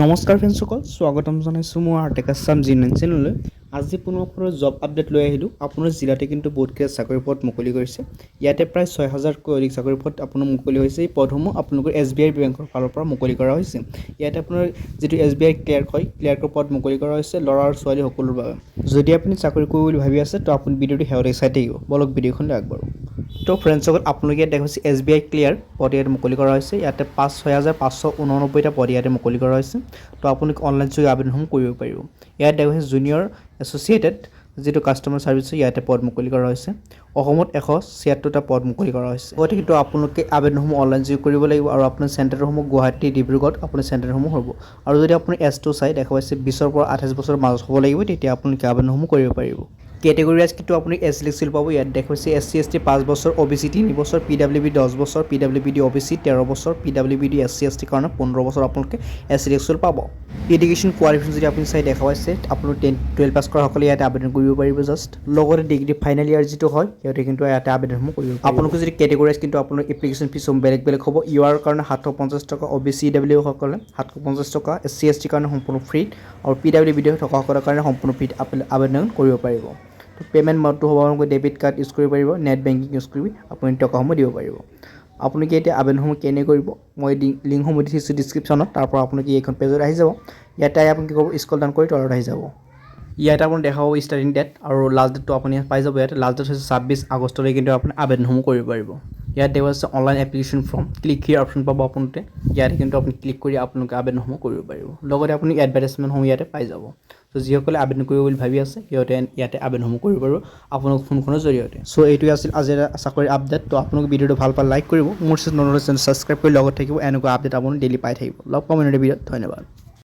নমস্কাৰ ফ্ৰেণ্ডসকল, স্বাগতম জনাইছোঁ মোৰ আৰ্টেক আছাম জি9 চেনেললৈ। আজি পুনৰ জব আপডেট লৈ আহিলোঁ। আপোনাৰ জিলাতে কিন্তু বহুতকেইটা চাকৰি পদ মুকলি কৰিছে। ইয়াতে প্ৰায় 6000কৈ অধিক চাকৰি পদ আপোনাৰ মুকলি হৈছে। এই পদসমূহ আপোনালোকৰ SBI বেংকৰ ফালৰ পৰা মুকলি কৰা হৈছে। ইয়াতে আপোনাৰ যিটো SBI ক্লাৰ্ক হয়, ক্লাৰ্কৰ পদ মুকলি কৰা হৈছে ল'ৰা আৰু ছোৱালী সকলোৰ বাবে। যদি আপুনি চাকৰি কৰিব বুলি ভাবি আছে তো আপুনি ভিডিঅ'টো শেহতীয়াকৈ চাই থাকিব। বলক ভিডিঅ'খনলৈ আগবাঢ়ো। তো ফ্ৰেণ্ডসকল, আপোনালোকে ইয়াত দেখাইছে SBI ক্লিয়াৰ পদ ইয়াতে মুকলি কৰা হৈছে। ইয়াতে 6589টা পদ ইয়াতে মুকলি কৰা হৈছে। তো আপোনালোকে অনলাইন যোগে আবেদনসমূহ কৰিব পাৰিব। ইয়াত দেখাইছে জুনিয়ৰ এছ'চিয়েটেড যিটো কাষ্টমাৰ ছাৰ্ভিচ ইয়াতে পদ মুকলি কৰা হৈছে। অসমত 176টা পদ মুকলি কৰা হৈছে। গতিকে আপোনালোকে আবেদনসমূহ অনলাইন যোগে কৰিব লাগিব আৰু আপোনাৰ চেণ্টাৰসমূহ গুৱাহাটী, ডিব্ৰুগড়ত আপোনাৰ চেণ্টাৰসমূহ হ'ব। আৰু যদি আপুনি এজটো চাই দেখা পাইছে 20ৰ পৰা 28 বছৰৰ মাজত হ'ব লাগিব, তেতিয়া আপোনালোকে আবেদনসমূহ কৰিব পাৰিব। কেটেগৰী ৱাইজ কিন্তু আপুনি SC পাব। ইয়াত দেখাইছে SC ST 5 বছৰ, OBC 3 বছৰ, PWB 10 বছৰ, PWBD OBC 13 বছৰ, PWBD SC ST কাৰণে 15 বছৰ আপোনালোকে SC পাব। এডুকেশ্যন কোৱালিফিকেশ্যন যদি আপুনি চাই দেখা পাইছে আপুনি 10-12 পাছ কৰাসকলে ইয়াতে আবেদন কৰিব পাৰিব জাষ্ট। লগতে ডিগ্ৰী ফাইনেল ইয়াৰ যিটো হয় সিহঁতে কিন্তু ইয়াতে আবেদনসমূহ কৰিব পাৰিব। আপোনালোকে যদি কেটেগৰী ৱাইজ কিন্তু আপোনাৰ এপ্লিকেশ্যন ফিজসমূহ বেলেগ বেলেগ হ'ব। UR কাৰণে 750 টকা, OBC EW সকলে 750 টকা, SC ST কাৰণে সম্পূৰ্ণ ফ্ৰী আৰু PWBD থকাসকলৰ কাৰণে সম্পূৰ্ণ ফ্ৰীত আবেদন কৰিব পাৰিব। পে'মেণ্ট মোডটো হ'ব আপোনালোকে ডেবিট কাৰ্ড ইউজ কৰিব পাৰিব, নেট বেংকিং ইউজ কৰি আপুনি টকাসমূহ দিব পাৰিব। আপোনালোকে এতিয়া আবেদনসমূহ কেনে কৰিব মই লিংকসমূহ দি দিছোঁ ডিছক্ৰিপশ্যনত, তাৰ পৰা আপোনালোকে এইখন পেজত আহি যাব। ইয়াতে আপুনি কি কৰিব, স্ক্ৰল ডাউন কৰি তলত আহি যাব। ইয়াতে আপুনি দেখা পাব ষ্টাৰ্টিং ডেট আৰু লাষ্ট ডেটটো আপুনি পাই যাব। ইয়াতে লাষ্ট ডেট হৈছে 26 আগষ্টলৈ কিন্তু আপুনি আবেদনসমূহ কৰিব পাৰিব। ইয়াত দেখা আছে অনলাইন এপ্লিকেশ্যন ফৰ্ম, ক্লিক হিয়াৰ অপশ্যন পাব আপোনালোকে। ইয়াতে কিন্তু আপুনি ক্লিক কৰি আপোনালোকে আবেদনসমূহ কৰিব পাৰিব। লগতে আপুনি এডভাৰটাইজমেণ্টসমূহ ইয়াতে পাই যাব। তো যিসকলে আবেদন কৰিব বুলি ভাবি আছে সিহঁতে ইয়াতে আবেদনসমূহ কৰিব পাৰিব আপোনালোক ফোনখনৰ জৰিয়তে। চ' এইটোৱে আছিল আজিৰ চাকৰিৰ আপডেট। তো আপোনালোকে ভিডিঅ'টো ভাল পালে লাইক কৰিব, মোৰ চেনেল ছাবস্ক্ৰাইব কৰি লগত থাকিব। এনেকুৱা আপডেট আপুনি ডেইলি পাই থাকিব। লগ পাম এনেকুৱা ভিডিঅ'ত। ধন্যবাদ।